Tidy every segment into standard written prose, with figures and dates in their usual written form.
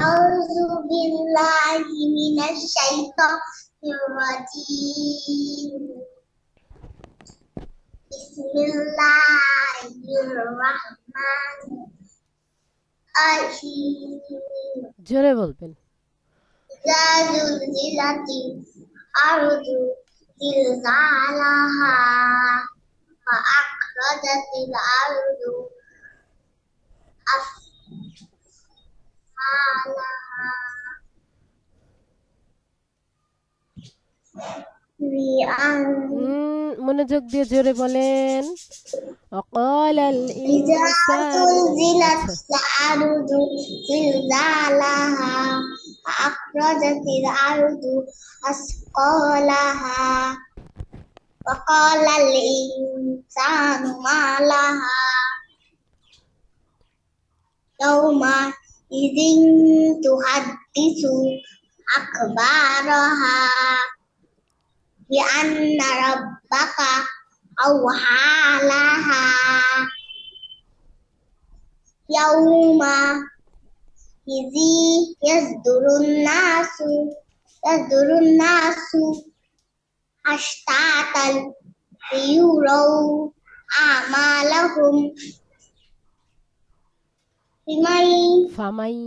A'udzu billahi minasy syaithanir rajim. Bismillahirrahmanirrahim. জোরে বলবেন। Idza zulzilatil ardu zilzalaha wa akhrajatil ardu asqalaha মনোযোগ দিয়ে জোরে বলেন। অকালাল إذا ইনসান। زلزلت আচ্ছা, الأرض زلزالها وأخرجت الأرض أثقالها وقال الإنسان ما لها يومئذ تحدث أخبارها بأن ربك أوحى لها يومئذ يصدر الناس أشتاتا ليروا أعمالهم ফামাই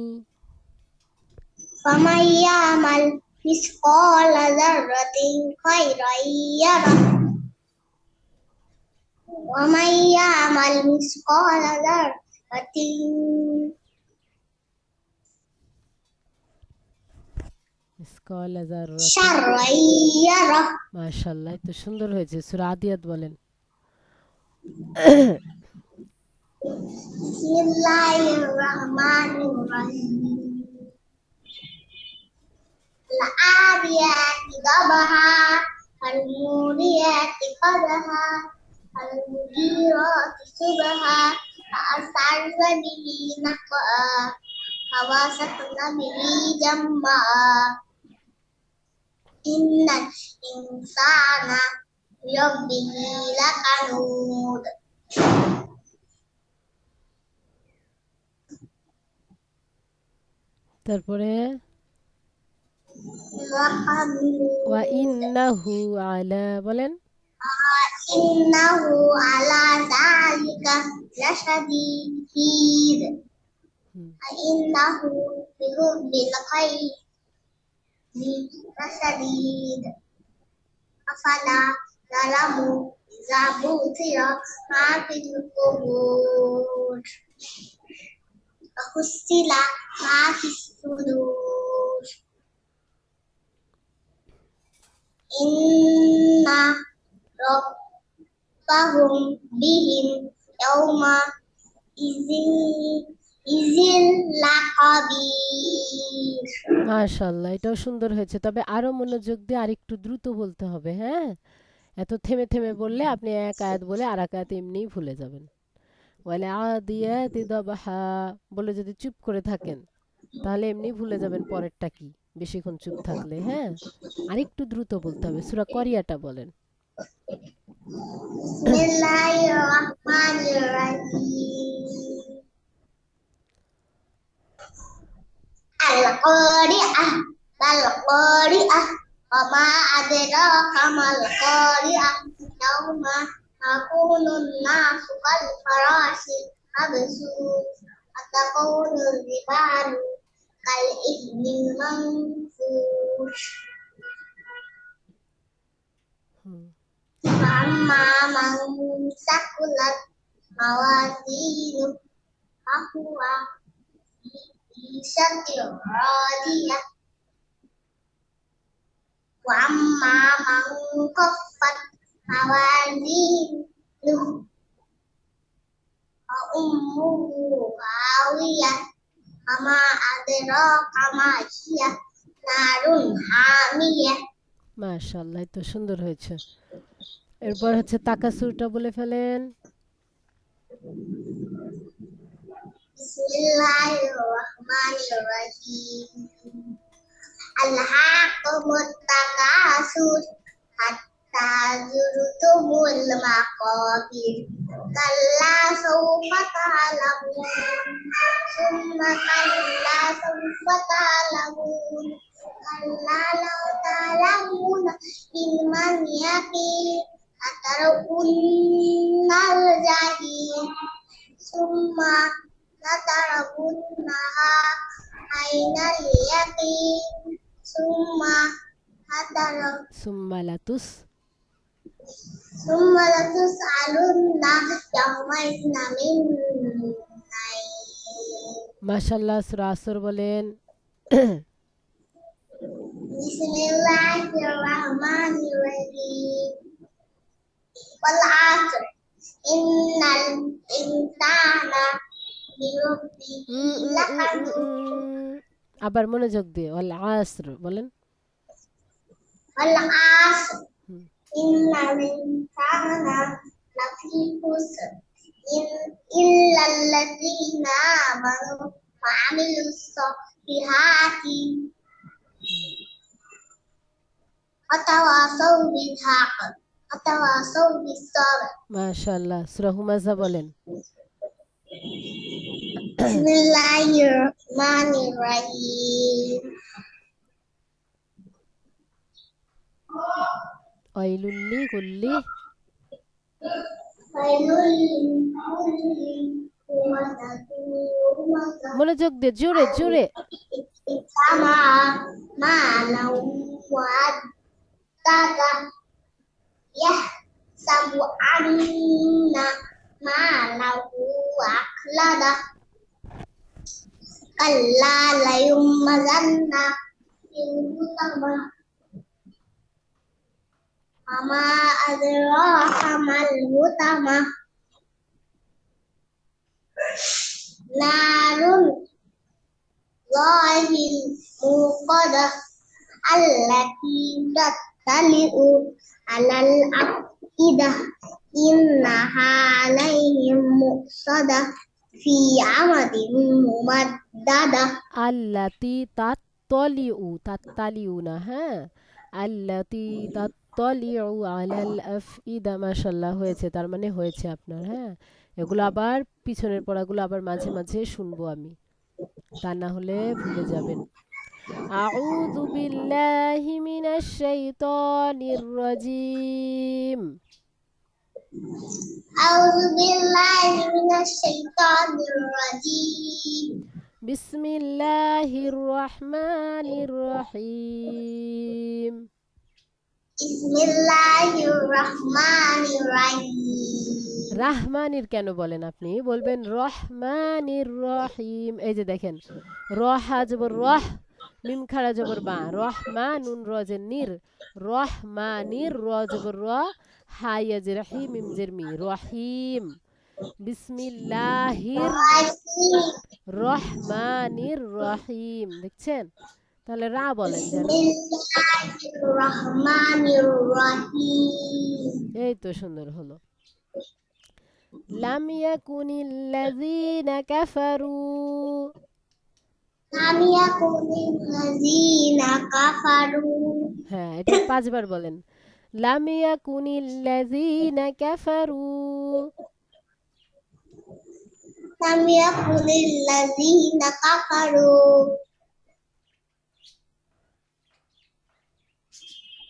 فمن يعمل مثقال ذرة خيرا يره ومن يعمل مثقال ذرة মিসকালা যাররাতিন। شرا يره মাশাআল্লাহ, এত সুন্দর হয়েছে। সূরা আদিয়াত বলেন। بسم الله الرحمن الرحيم العاديات ضبحا فالموريات قدحا فالمغيرات صبحا فأثرن به نقعا فوسطن به جمعا إن الإنسان لربه لكنود তারপরে لقد ওয়া ইন্নাহু আলা বলেন। إنه على ذلك لشديد وإنه لحب الخير لشديد أفلا يعلم إذا بعثر ما في القبور وحصل ما في الصدور إن ربهم بهم يومئذ لخبير মাশাআল্লাহ, এটাও সুন্দর হয়েছে। তবে আরো মনোযোগ দিয়ে আরেকটু দ্রুত বলতে হবে, হ্যাঁ? এত থেমে থেমে বললে আপনি এক আয়াত বলে আর এক আয়াত এমনিই ভুলে যাবেন। ওয়াল আদিয়াতি দাবহা বলে যদি চুপ করে থাকেন তাহলে এমনি ভুলে যাবেন পরেরটা কি, বেশিক্ষণ চুপ থাকলে, হ্যাঁ? আরেকটু দ্রুত বলতে হবে। সূরা করিয়াটা বলেন। Bismillahirrahmanirrahim. Al-Qari'ah, Al-Qari'ah, wa ma adraka mal Qari'ah, yauma yakunun nasu kal farashi mabsus, atakunul jibalu kal ihnil manfush. Amma man sakulat mawazinu fahuwa fi syatir radiyah wa amma man khaffat mawazinu fa ummuhu hawiyah ama adraka ma hiya narun hamiyah. মাশাআল্লাহ, তো সুন্দর হয়েছে। এরপর হচ্ছে তাকাসুরটা বলে ফেলেন। Bismillahirrahmanirrahim. Alhaqumut takasur hatta zurtumul maqabir كلا سوف تعلمون ثم كلا سوف تعلمون كلا لو تعلمون علم اليقين لترون الجحيم ثم لترونها عين اليقين ثم لتسألن يومئذ عن النعيم মাশাআল্লাহ সূরা আসর বলেন Bismillahirrahmanirrahim. Wal 'asr innal insana lirabbihi lakanun. আবার মনোযোগ দিয়ে ওয়াল আসর বলেন Wal 'asr innal insana lafi khusr illal ladzina amanu wa 'amilus solihati وتواصوا بالحق وتواصوا بالصبر. মাশাআল্লাহ সূরা হুমাযা বলেন Bismillahirrahmanirrahim. ওয়াইলুল লিকুল্লি মনোযোগ দিয়ে জোরে জোরে Sama malau wadada ya sabu anna malau aklada kalla layumazanna yutama ama adraka mal hutama narun Allahil muqadah allati tattali'u alal afidah innaha alaihim muqsadah fi amadin mumaddadah আল্লাতি তাত্তালিউ না হ্যাঁ আল্লাতি তাত্তালিউ আলাল আফইদা মাশাআল্লাহ হয়েছে তার মানে হয়েছে আপনার হ্যাঁ এগুলো আবার পিছনের পড়াগুলো আবার মাঝে মাঝে শুনবো আমি তা না হলে ভুলে যাবেন আউযু বিল্লাহি মিনাশ শাইতানির রাজিম A'udzu billahi minasy syaithanir rajim. বিসমিল্লাহির রহমানির রহিম Bismillahirrahmanirrahim. রাহমানির কেন বলেন আপনি বলবেন রহমানির রহিম এই যে দেখেন রহা জবর রহ মিম খাড়া জবর বা রহমানুন রজের নির রহমানির র জবর র হায়া জের হি মিম জের মি রহিম বিসমিল্লাহির রহমানির রহিম দেখছেন তাহলে রা বলেন যেন Bismillahirrahmanirrahim. এই তো সুন্দর হলো লাম ইয়াকুনিল্লাযীনা কাফারু Lam yakunil ladzina kafaru. হ্যাঁ এটা পাঁচবার বলেন লাম ইয়াকুনিল্লাযীনা কাফারু Lam yakunil ladzina kafaru.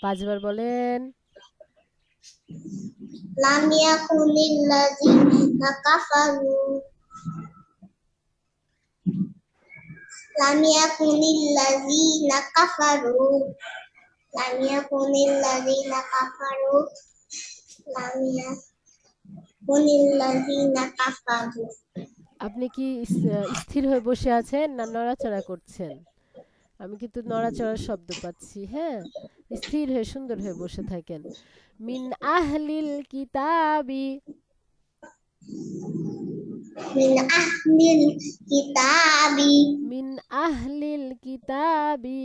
পাঁচবার বলেন Lam yakunil ladzina kafaru. Lam yakunil ladzina kafaru. Lam yakunil ladzina kafaru. Lam yakunil ladzina kafaru. আপনি কি স্থির হয়ে বসে আছেন না নড়াচড়া করছেন আমি কিন্তু নড়াচড়ার শব্দ পাচ্ছি হ্যাঁ স্থির হয়ে সুন্দর হয়ে বসে থাকেন মিন আহলিল কিতাবি Min ahlil kitabi. মিন আহলিল কিতাবি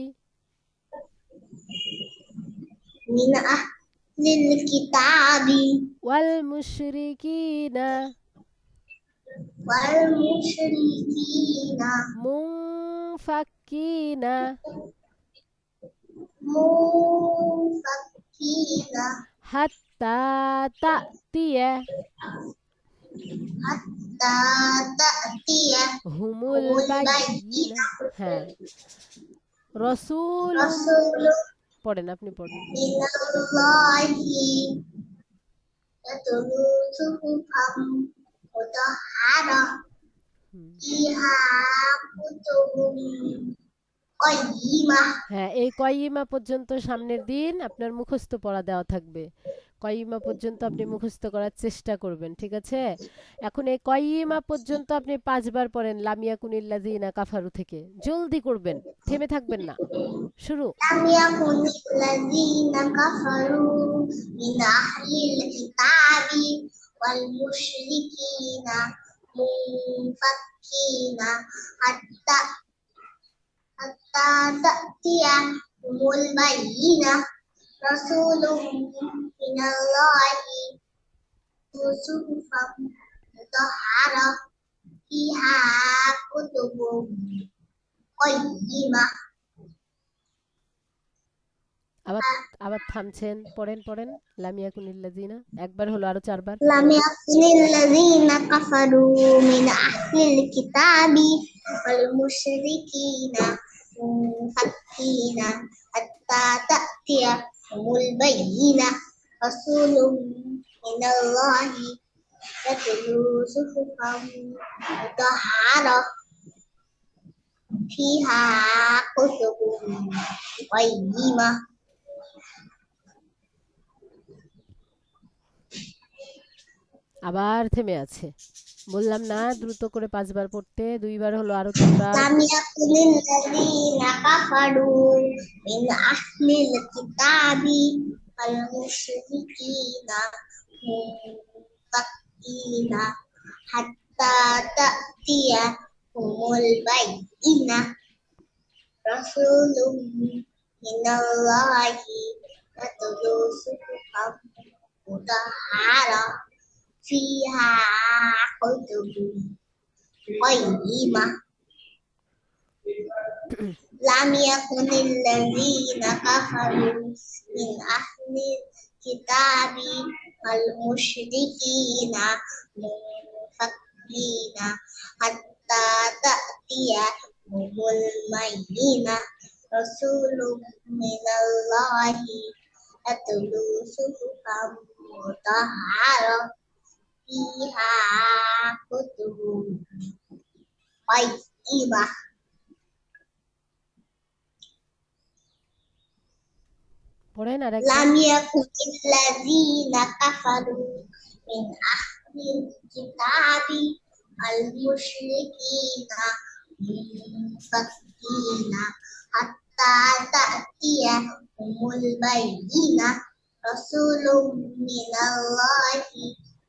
Min ahlil kitabi. ওয়াল মুশরিকিনা Wal musyrikina. মুনফাক্কিনা Munfakina. হাত্তা তাতিয়া حتى تأتي হুমুল البينة বাইয়িনা। হ্যাঁ, রসুলুম। رسول পড়েন, আপনি পড়েন। من الله يتلو صحفا مطهرة হুম। فيها كتب قيمة হ্যাঁ, এই কয়িমা পর্যন্ত সামনের দিন আপনার মুখস্থ পড়া দেওয়া থাকবে। কয়িমা পর্যন্ত আপনি মুখস্থ করার চেষ্টা করবেন, ঠিক আছে? এখন এই কয়িমা পর্যন্ত আপনি ৫ বার পড়েন লাম ইয়াকুনিল্লাযিনা কাফারু থেকে। জলদি করবেন, থেমে থাকবেন না। শুরু। لم يكن الذين كفروا من أهل الكتاب والمشركين منفكين حتى تأتيهم البينة رسول من الله صحفا مطهرة فيها كتب قيمة আবার আবার থামছেন, পড়েন লাম ইয়াকুনিল্লাযিনা একবার হলো, আরো ৪ বার। لم يكن الذين كفروا من أهل الكتاب والمشركين منفكين حتى تأتيهم البينة رسول من الله يتلو صحفا مطهرة فيها كتب قيمة আবার থেমে আছে। বললাম না দ্রুত করে ৫ বার পড়তে, ২ বার হলো, আরো ৩ বার। لم يكن الذين كفروا من أهل الكتاب والمشركين منفكين حتى تأتيهم البينة رسول من الله يتلو صحفا مطهرة فيها كتب قيمة لم يكن الذين كفروا من أهل الكتاب والمشركين منفكين حتى تأتيهم البينة رسول من الله يتلو صحفا مطهرة فيها كتب قيمة পড়েন আরেকবার। لم يكن الذين كفروا من أهل الكتاب المشركين منفكين حتى تأتيهم البينة رسول من الله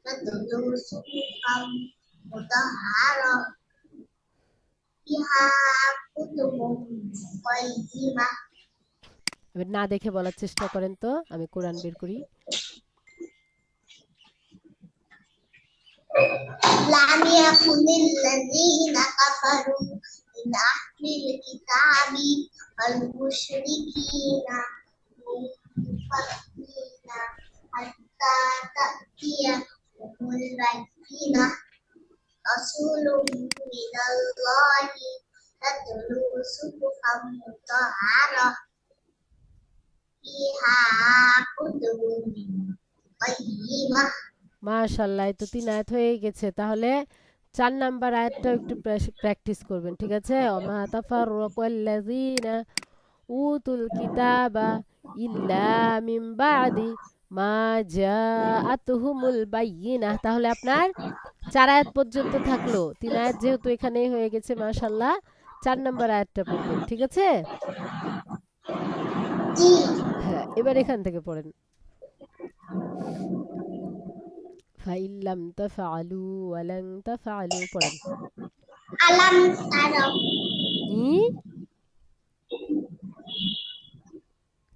يتلو صحفا مطهرة فيها كتب قيمة এবার না দেখে বলার চেষ্টা করেন তো, আমি কোরআন বের করি। لم يكن الذين كفروا من أهل الكتاب والمشركين منفكين حتى تأتيهم البينة رسول من الله يتلو صحفا مطهرة فيها كتب قيمة মাশাআল্লাহ, এই তো ৩ আয়াত হয়ে গেছে। তাহলে ৪ নাম্বার আয়াতটাও একটু প্র্যাকটিস করবেন, ঠিক আছে? ওমা তাফাররাকাল্লাযিনা উতুল কিতাবা ইল্লা মিন বাদি মা জাআতুহুমুল বায়িনাহ। তাহলে আপনার ৪ আয়াত পর্যন্ত থাকলো। ৩ আয়াত যেহেতু এখানেই হয়ে গেছে, মাশাআল্লাহ ৪ নাম্বার আয়াতটা পড়বেন, ঠিক আছে? হ্যাঁ, এবার এখান থেকে পড়েন। ফাইন লাম তাফআলু ওয়া লান তাফআলু, পড়েন। আলাম তারা ই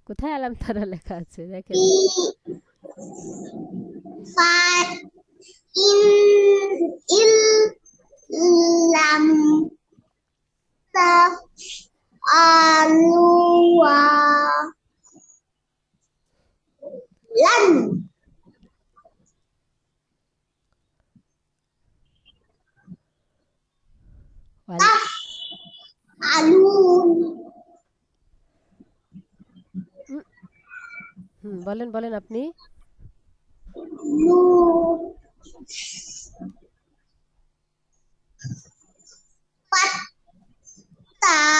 কোথায় আলাম তারা লেখা আছে দেখেন। ফা ইন ইল লাম তা আলু ওয়া লান ওয়াল আলুন বলেন বলেন আপনি। নুন পাত্তাকুন্না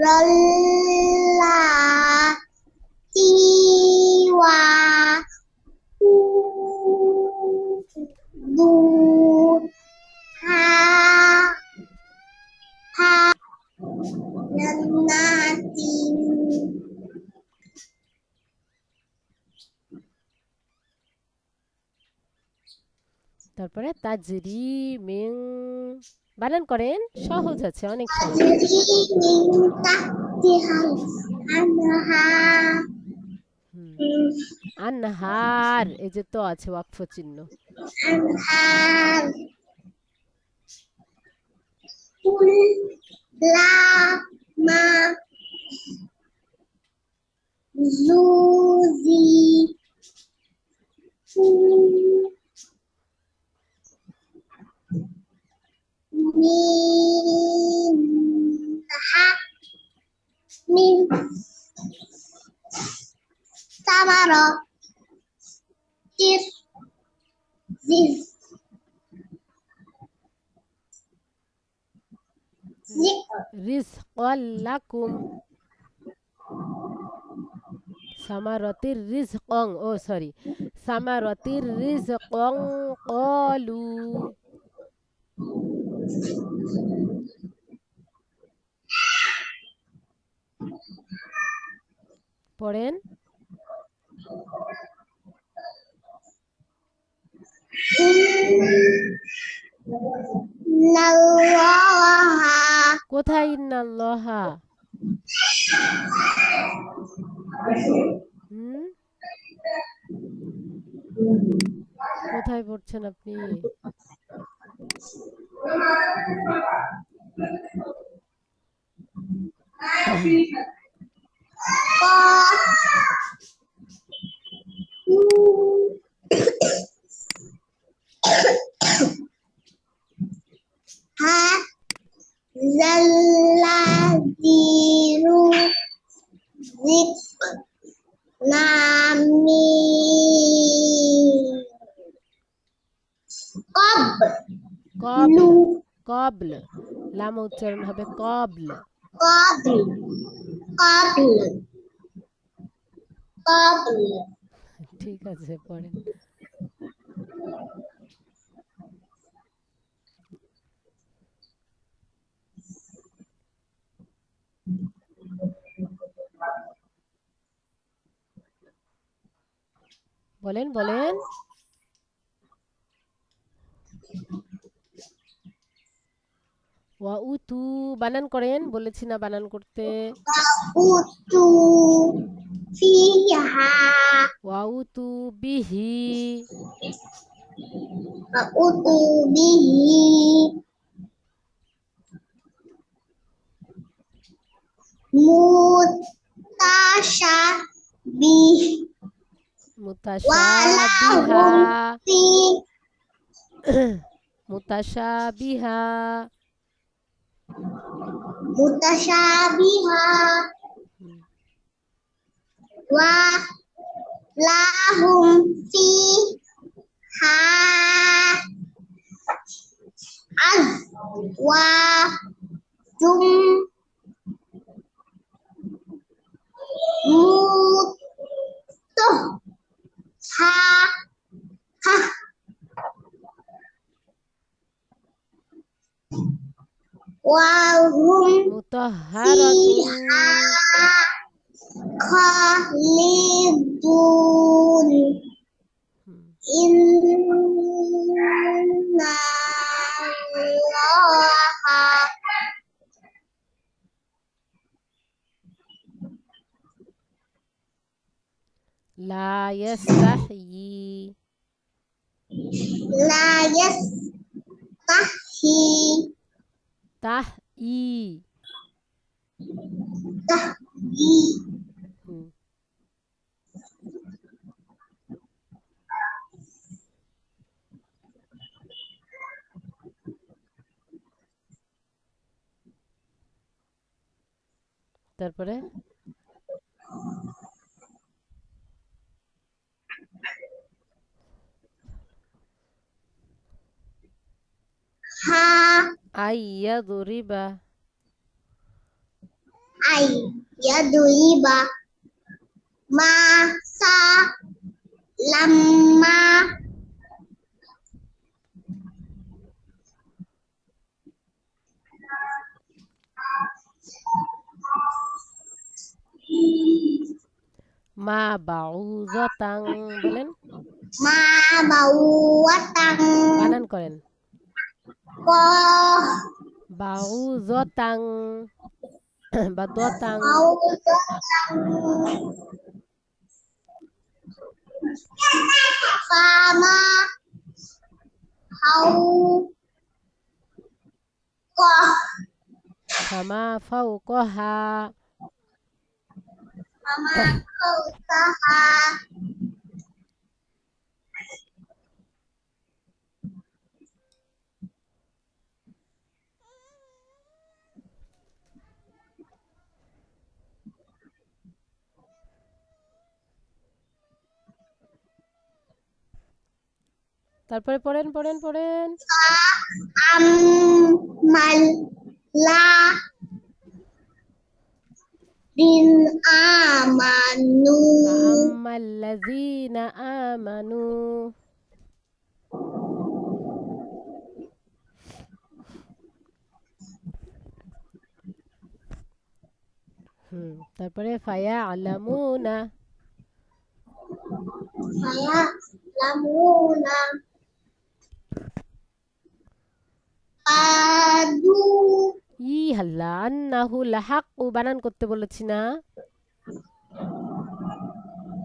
রল্লা তিওয়া দু হা হা জান্নাতিন তারপরে তাজরি মিন, বানান করেন, সহজ আছে, অনেক সহজ। তাজরি মিন তাহতিহাল আনহার হুম আনহার, এই যে তো আছে ওয়াকফ চিহ্ন। আনহার কুল লা মা জুজি মিনহা মিন সামারা টির জিজ রিজকাল লাকুম, সামারাতির রিজকং, ও সরি, সামারাতির রিজকং ক্বালু। পড়েন। ইন্নাল্লাহা কোথায় ইন্নাল্লাহা? হুম কোথায় পড়ছেন আপনি? হা জাল্লাযীরু জিক নামি কব কবল, কবল, লাম উচ্চারণ হবে কবল। কবল হুম, কবল কবল ঠিক আছে, পড়েন। বলেন বলেন। ওয়া উতু, বানান করেন, বলেছি না বানান করতে। উতু ফিহা ওয়া উতু বিহি, উতু বিহি মুতাশাবিহ মুতাশাবিহা, ওয়ালাহুম ফি মুতাশাবিহা, মুতাশাবিহা হুম, ওয়া লাহুম ফি হা আজ ওয়া জুম মুত হা হা ওয়া হুম মুতাহহারাতুন, ফিহা খালিদুন হুম, ইন্নাল্লাহা লা ইয়াস্তাহয়ি, লা ইয়াস্তাহি তাহই, তাহয়ি হুম, তারপরে হা আইয়া দরিবা আই ইয়াদুইবা মা সা লাম্মা মা বাউযতাং বলেন মা বাউওয়াতাং বানান করেন ক বাউযতাং বা দতাং বাউওয়াতাং ফামা হাউ ক ফামা ফাওকাহা ফামা ফাওকাহা তারপরে পড়েন মাল লা দিন আমানু আম্মাল্লাযীনা আমানু তারপরে ফায়ালামুনা ফায়ালামুনা আদু হাল্লা আন্নাহু লাহাক্কু বানান করতে বলেছি না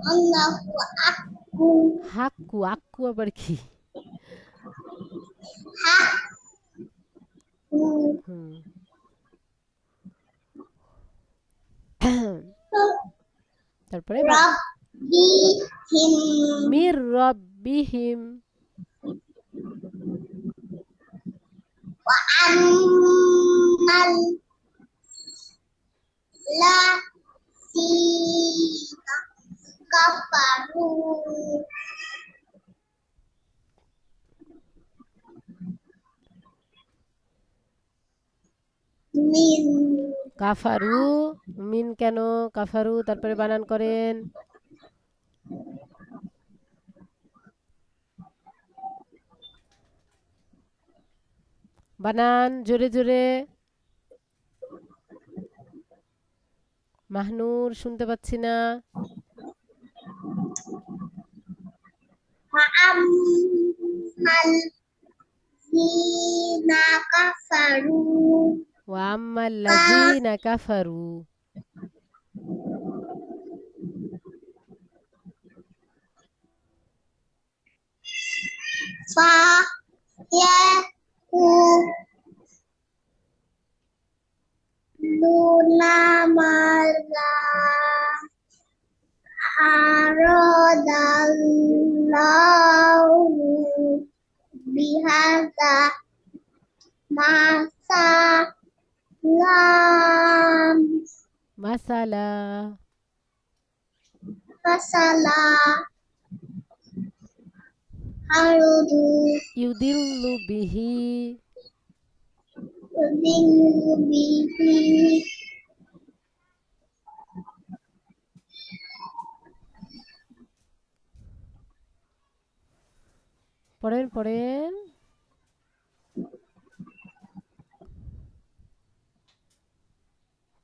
আল্লাহু আকবু হাক্কু আক্কু আবার কি হাকু হুম তারপরে রাব্বিহিম মির রাব্বিহিম ওয়া আম্মাল লাযীনা কাফারু মিন কাফারু মিন কেন কাফারু তারপরে বানান করেন বানান জোরে জোরে মাহনুর শুনতে পাচ্ছি না ওয়া আম্মাল লাযীনা কাফারু ওয়া আম্মাল্লাযীনা কাফারু ফা ইয়াকুলুনা মাযা আরাদাল্লাহু বিহাযা মাসালা মাসালা আরুদু ইউদিল্লু বিহি বিহি পড়েন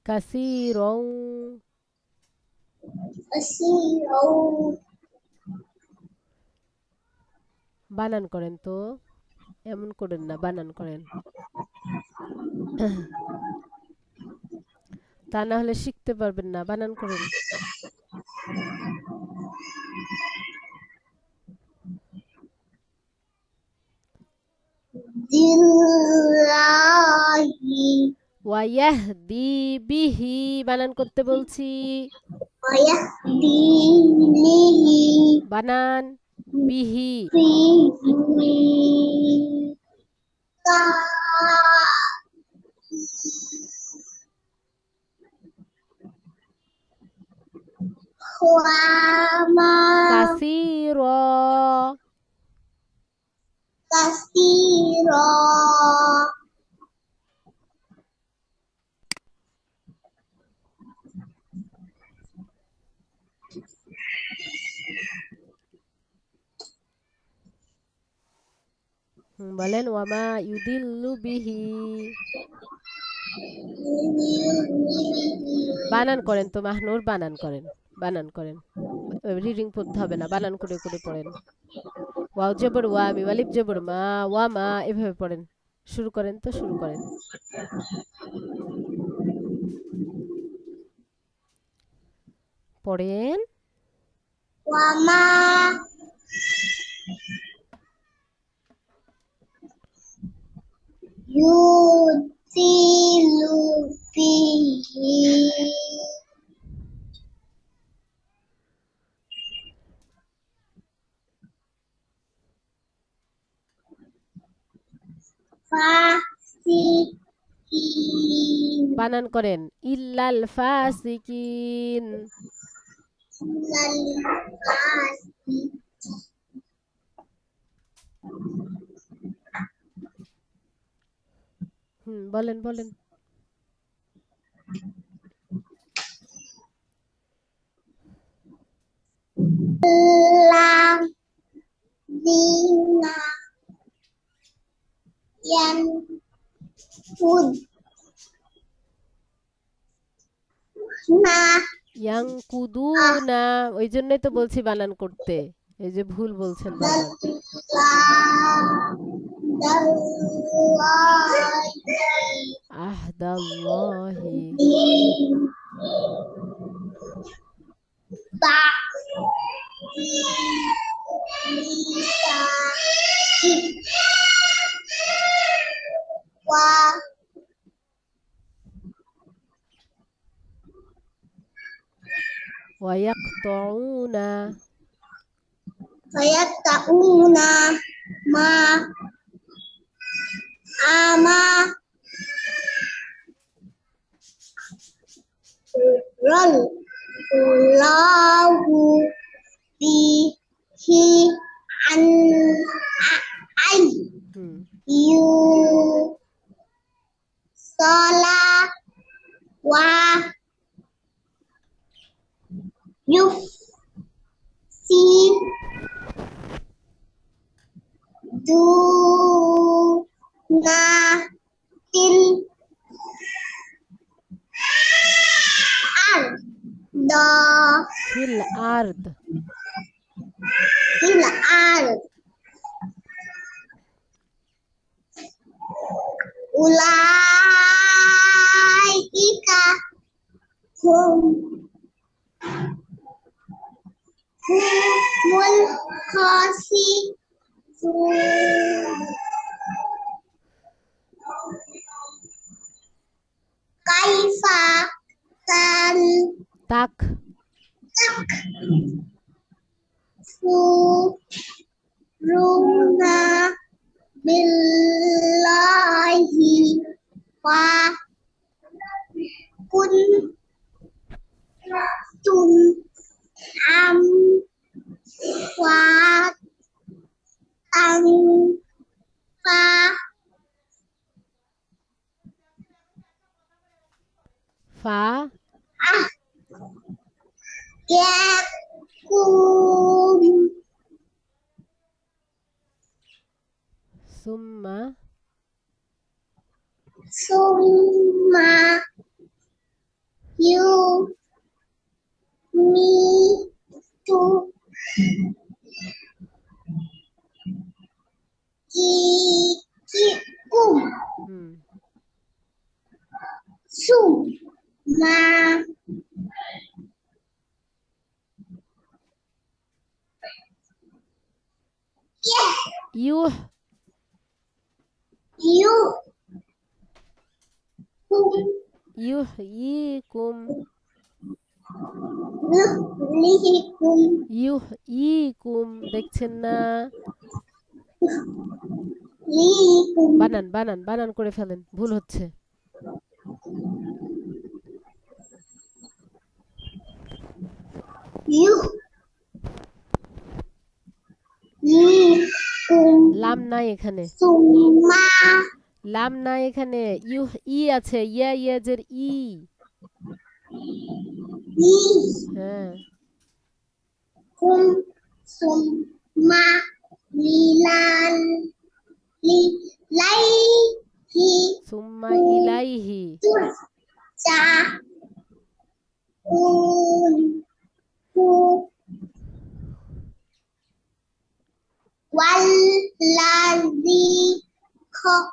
কাসীরং কাসীরৌ বানান করেন তো এমন করেন না বানান করেন তা না হলে শিখতে পারবেন না বানান করেন দিল্লাহি ওয়ায়াহদি বিহি বানান করতে বলছি ওয়ায়াহদিহি বানান বিহি ফিহি বলেন ওয়ামা ইউদিল্লু বিহি। বানান করেন তো মাহনুর, বানান করেন, বানান করেন। রিডিং পড়তে হবে না, বানান করে করে পড়েন। ওয়াও জবর ওয়া, মিম আলিফ জবর মা, ওয়া মা, এভাবে পড়েন। শুরু করেন তো, শুরু করেন। পড়েন। ওয়ামা ইউদিলু বিহি ফাসিকিন বানান করেন ইল্লাল ফাসিকিন। লাল ফাসি বলেন বলেন। লাযিনা ইয়ানকুদনা ইয়াংকুদুনা, ওই জন্যই তো বলছি বানান করতে, এই যে ভুল বলছেন বারবার। আহদাল্লাহি। ওয়ায়াকতাউনা। فيتقون ما أمر الله به أن يوصل ويفسد دون ফিল আরদ। الأرض أولئك هم الخاسرون كيف তাক تكفرون بالله وكنتم أمواتا ফা فأحياكم সুম্মা ثم يميتكم ثم ইউহ ইউহয়িকুম يهلككم ইউহয়িকুম, দেখছেন না? বানান বানান বানান করে ফেলেন, ভুল হচ্ছে। লাম নাই এখানে, লাম নাই এখানে, ইউহ ই আছে, ইয়া ইয়াজের ই। হ্যাঁ ثم إليه সুম্মা ইলাইহি ترجعون والذي خلق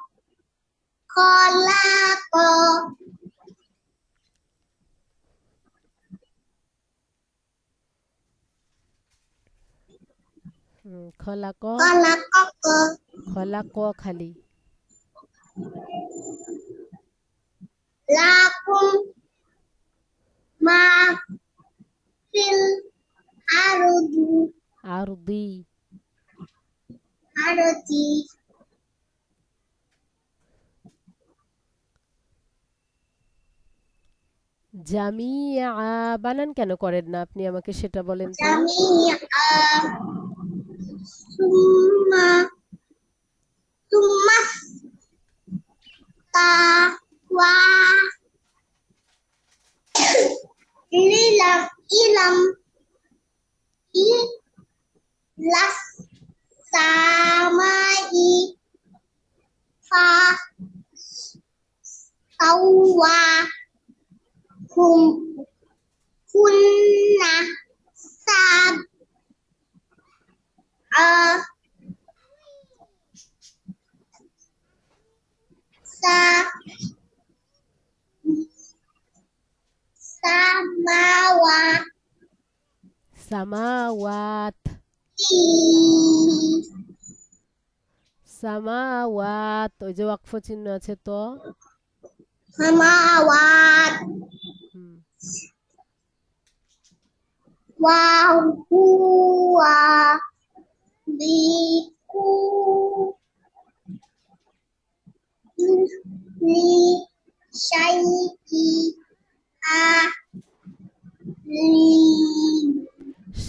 খলাক خلقك খলাক খালি لكم ما في الأرض আরদি জামিয়া বানান কেন করেন না আপনি আমাকে সেটা বলেন তো جميعا ثم ثم استوى إلى السماء فسواهن سبع সামাওয়াত সামাওয়াত ওই যে ওয়াকফ চিহ্ন আছে তো سماوات হুম وهو بكل شيء عليم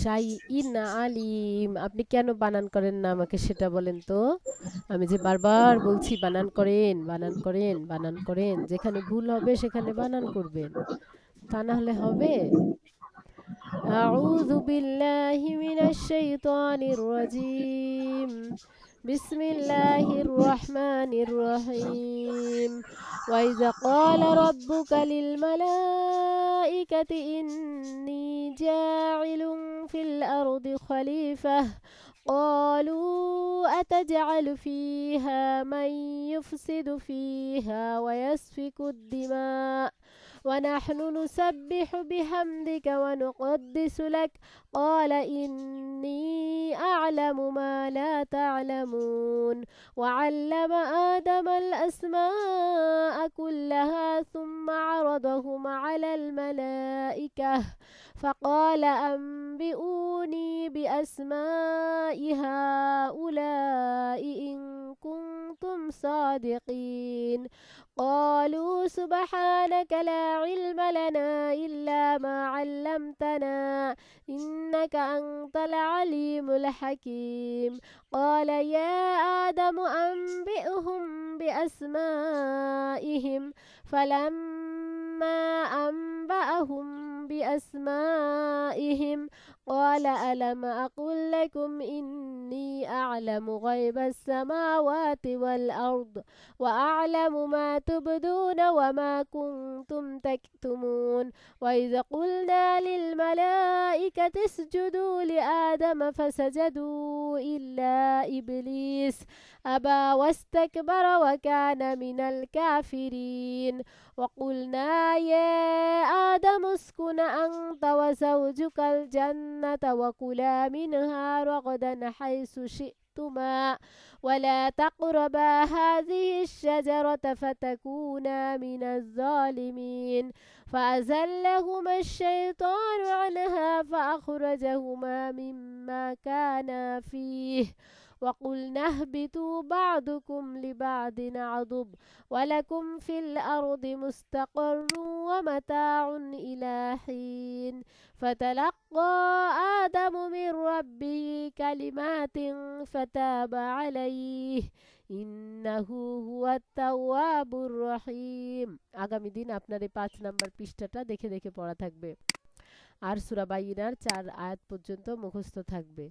শাইইন আলিম আপনি কেন বানান করেন না আমাকে সেটা বলেন তো আমি যে বারবার বলছি বানান করেন বানান করেন বানান করেন যেখানে ভুল হবে সেখানে বানান করবেন তা না হলে হবে أعوذ بالله من الشيطان الرجيم بسم الله الرحمن الرحيم وإذا قال ربك للملائكة إني جاعل في الأرض خليفة قالوا أتجعل فيها من يفسد فيها ويسفك الدماء ونحن نسبح بحمدك ونقدس لك قال إني أعلم ما لا تعلمون وعلم آدم الأسماء كلها ثم عرضهم على الملائكة فقال أنبئوني بأسماء هؤلاء إن كنتم صادقين قالوا سبحانك لا علم لنا إلا ما علمتنا إنك أنت العليم الحكيم قال يا آدم أنبئهم بأسمائهم فلما أنبأهم بأسمائهم قال ألم أقل لكم إني أعلم غيب السماوات والأرض وأعلم ما تبدون وما كنتم تكتمون وإذا قلنا للملائكة اسجدوا لآدم فسجدوا إلا إبليس أبى واستكبر وكان من الكافرين وقلنا يا آدم اسكن أنت وزوجك الجنة وكلا منها رغدا حيث شئتما ولا تقربا هذه الشجرة فتكونا من الظالمين فأزلهما الشيطان عنها فأخرجهما مما كانا فيه وقلنا اهبطوا بعضكم لبعض عضب ولكم في الأرض مستقر ومتاع إلى حين فتلقى آدم من ربه كلمات فتاب عليه ইন্নাহু হুয়াত তাওয়াবুর রহিম আগামী দিন আপনার এই 5 নাম্বার পৃষ্ঠাটা দেখে দেখে পড়া থাকবে আর সূরা বাইনার 4 আয়াত পর্যন্ত মুখস্থ থাকবে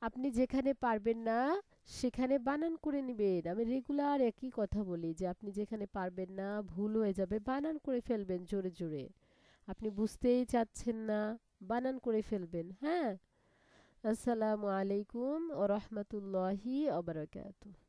আপনি যেখানে পারবেন না সেখানে বানান করে নিবেন। আমি রেগুলার একই কথা বলি যে আপনি যেখানে পারবেন না, ভুল হয়ে যাবে, বানান করে ফেলবেন জোরে জোরে। আপনি বুঝতেই চাচ্ছেন না, বানান করে ফেলবেন, হ্যাঁ? আসসালামু আলাইকুম ওয়া রাহমাতুল্লাহি ওয়া বারাকাতুহু।